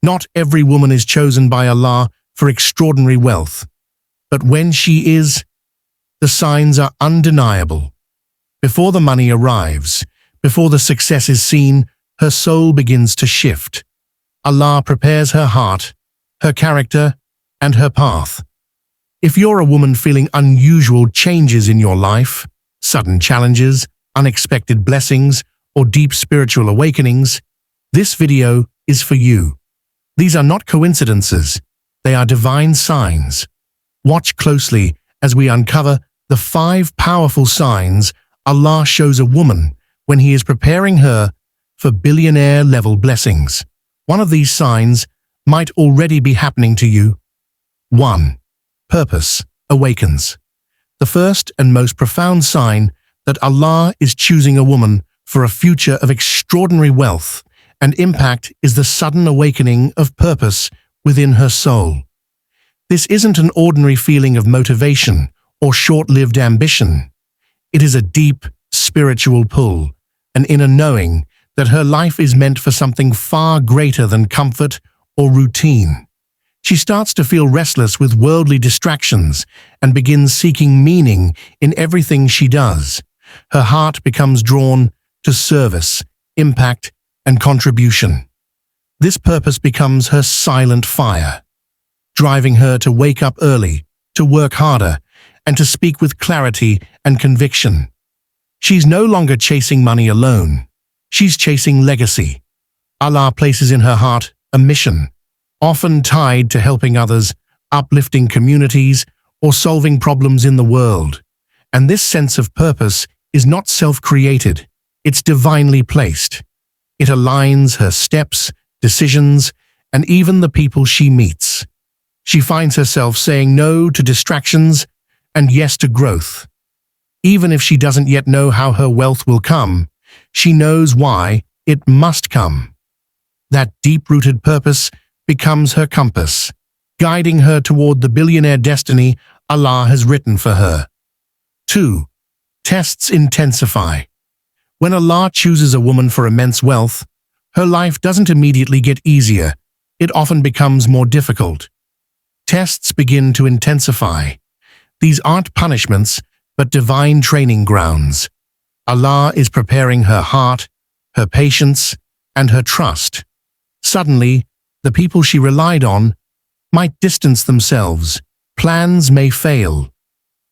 Not every woman is chosen by Allah for extraordinary wealth, but when she is, the signs are undeniable. Before the money arrives, before the success is seen, her soul begins to shift. Allah prepares her heart, her character, and her path. If you're a woman feeling unusual changes in your life, sudden challenges, unexpected blessings, or deep spiritual awakenings, this video is for you. These are not coincidences, they are divine signs. Watch closely as we uncover the 5 powerful signs Allah shows a woman when He is preparing her for billionaire-level blessings. One of these signs might already be happening to you. 1. Purpose awakens. The first and most profound sign that Allah is choosing a woman for a future of extraordinary wealth and impact is the sudden awakening of purpose within her soul. This isn't an ordinary feeling of motivation or short-lived ambition. It is a deep, spiritual pull, an inner knowing that her life is meant for something far greater than comfort or routine. She starts to feel restless with worldly distractions and begins seeking meaning in everything she does. Her heart becomes drawn to service, impact, and contribution. This purpose becomes her silent fire, driving her to wake up early, to work harder, and to speak with clarity and conviction. She's no longer chasing money alone. She's chasing legacy. Allah places in her heart a mission, often tied to helping others, uplifting communities, or solving problems in the world. And this sense of purpose is not self-created, it's divinely placed. It aligns her steps, decisions, and even the people she meets. She finds herself saying no to distractions and yes to growth. Even if she doesn't yet know how her wealth will come, she knows why it must come. That deep-rooted purpose becomes her compass, guiding her toward the billionaire destiny Allah has written for her. 2. Tests intensify. When Allah chooses a woman for immense wealth, her life doesn't immediately get easier. It often becomes more difficult. Tests begin to intensify. These aren't punishments, but divine training grounds. Allah is preparing her heart, her patience, and her trust. Suddenly, the people she relied on might distance themselves, plans may fail,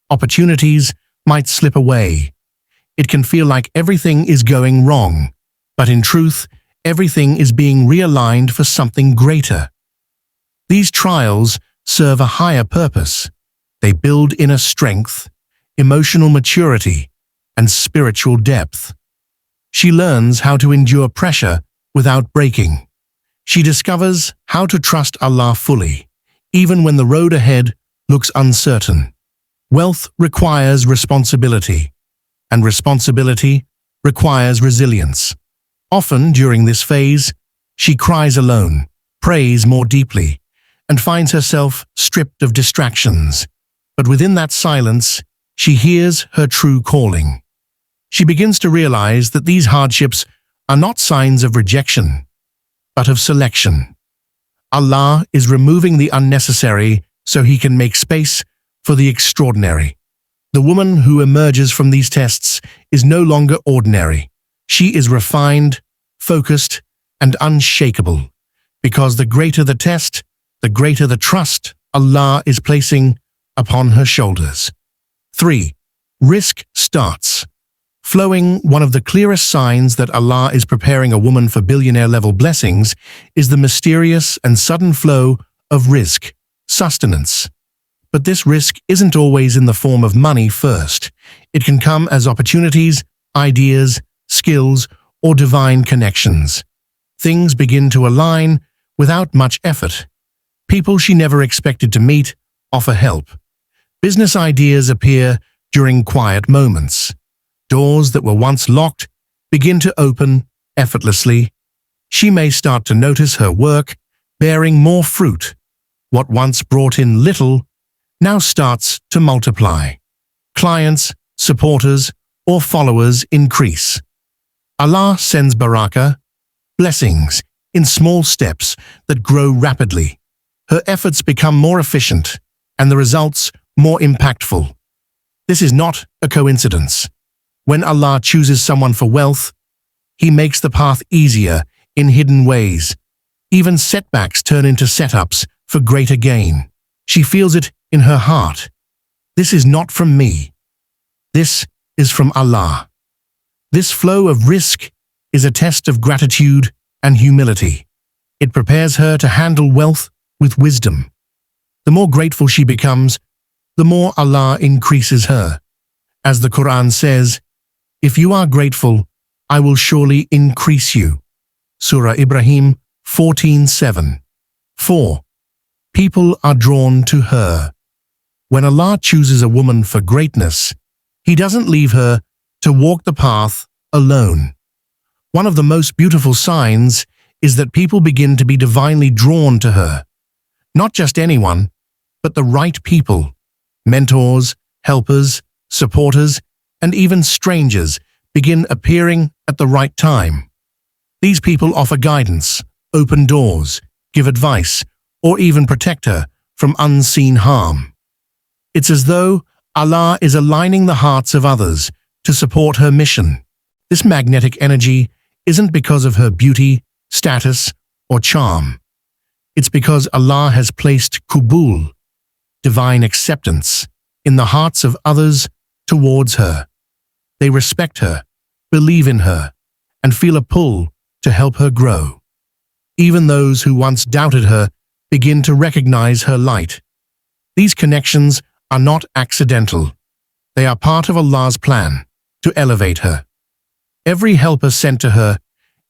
opportunities might slip away. It can feel like everything is going wrong, but in truth, everything is being realigned for something greater. These trials serve a higher purpose. They build inner strength, emotional maturity, and spiritual depth. She learns how to endure pressure without breaking. She discovers how to trust Allah fully, even when the road ahead looks uncertain. Wealth requires responsibility, and responsibility requires resilience. Often during this phase, she cries alone, prays more deeply, and finds herself stripped of distractions. But within that silence, she hears her true calling. She begins to realize that these hardships are not signs of rejection, but of selection. Allah is removing the unnecessary so He can make space for the extraordinary. The woman who emerges from these tests is no longer ordinary. She is refined, focused, and unshakable, because the greater the test, the greater the trust Allah is placing upon her shoulders. 3. Rizq starts flowing. One of the clearest signs that Allah is preparing a woman for billionaire-level blessings is the mysterious and sudden flow of rizq, sustenance. But this rizq isn't always in the form of money first. It can come as opportunities, ideas, skills, or divine connections. Things begin to align without much effort. People she never expected to meet offer help. Business ideas appear during quiet moments. Doors that were once locked begin to open effortlessly. She may start to notice her work bearing more fruit. What once brought in little now starts to multiply. Clients, supporters, or followers increase. Allah sends barakah, blessings, in small steps that grow rapidly. Her efforts become more efficient, and the results more impactful. This is not a coincidence. When Allah chooses someone for wealth, He makes the path easier in hidden ways. Even setbacks turn into setups for greater gain. She feels it in her heart. This is not from me. This is from Allah. This flow of rizq is a test of gratitude and humility. It prepares her to handle wealth with wisdom. The more grateful she becomes, the more Allah increases her. As the Quran says, "If you are grateful, I will surely increase you." Surah Ibrahim 14:7. 4. People are drawn to her. When Allah chooses a woman for greatness, He doesn't leave her to walk the path alone. One of the most beautiful signs is that people begin to be divinely drawn to her. Not just anyone, but the right people. Mentors, helpers, supporters, and even strangers begin appearing at the right time. These people offer guidance, open doors, give advice, or even protect her from unseen harm. It's as though Allah is aligning the hearts of others to support her mission. This magnetic energy isn't because of her beauty, status, or charm. It's because Allah has placed qubul, divine acceptance, in the hearts of others towards her. They respect her, believe in her, and feel a pull to help her grow. Even those who once doubted her begin to recognize her light. These connections are not accidental. They are part of Allah's plan to elevate her. Every helper sent to her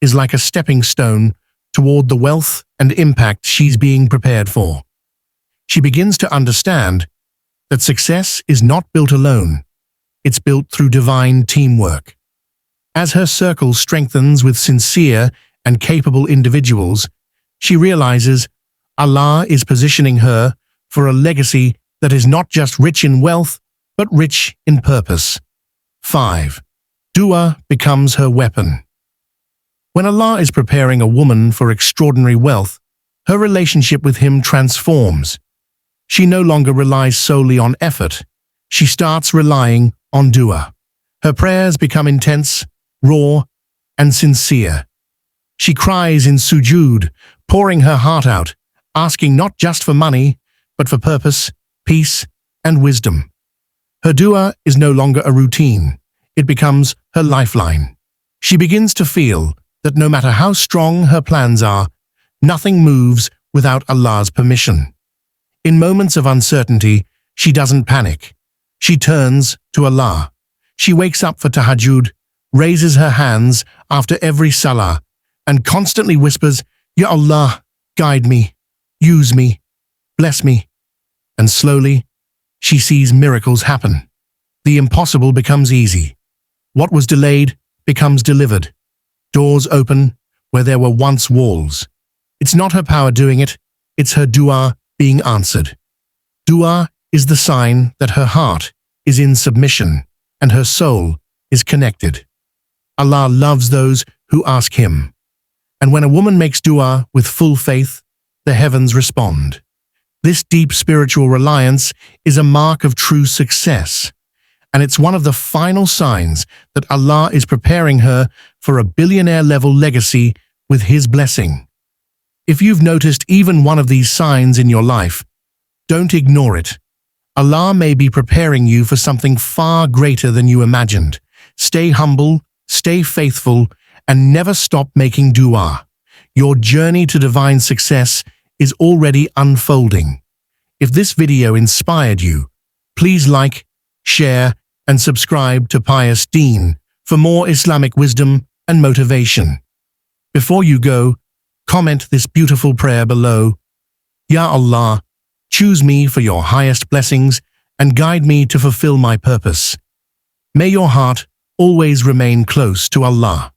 is like a stepping stone toward the wealth and impact she's being prepared for. She begins to understand that success is not built alone. It's built through divine teamwork. As her circle strengthens with sincere and capable individuals, she realizes Allah is positioning her for a legacy that is not just rich in wealth, but rich in purpose. 5. Dua becomes her weapon. When Allah is preparing a woman for extraordinary wealth, her relationship with Him transforms. She no longer relies solely on effort. She starts relying on dua. Her prayers become intense, raw, and sincere. She cries in sujood, pouring her heart out, asking not just for money, but for purpose, peace, and wisdom. Her dua is no longer a routine. It becomes her lifeline. She begins to feel that no matter how strong her plans are, nothing moves without Allah's permission. In moments of uncertainty, she doesn't panic. She turns to Allah. She wakes up for tahajjud, raises her hands after every salah, and constantly whispers, "Ya Allah, guide me, use me, bless me." And slowly, she sees miracles happen. The impossible becomes easy. What was delayed becomes delivered. Doors open where there were once walls. It's not her power doing it, it's her dua being answered. Dua is the sign that her heart is in submission and her soul is connected. Allah loves those who ask Him. And when a woman makes dua with full faith, the heavens respond. This deep spiritual reliance is a mark of true success, and it's one of the final signs that Allah is preparing her for a billionaire-level legacy with His blessing. If you've noticed even one of these signs in your life, don't ignore it. Allah may be preparing you for something far greater than you imagined. Stay humble, stay faithful, and never stop making dua. Your journey to divine success is already unfolding. If this video inspired you, please like, share, and subscribe to Pious Deen for more Islamic wisdom and motivation. Before you go, comment this beautiful prayer below. Ya Allah, choose me for your highest blessings and guide me to fulfill my purpose. May your heart always remain close to Allah.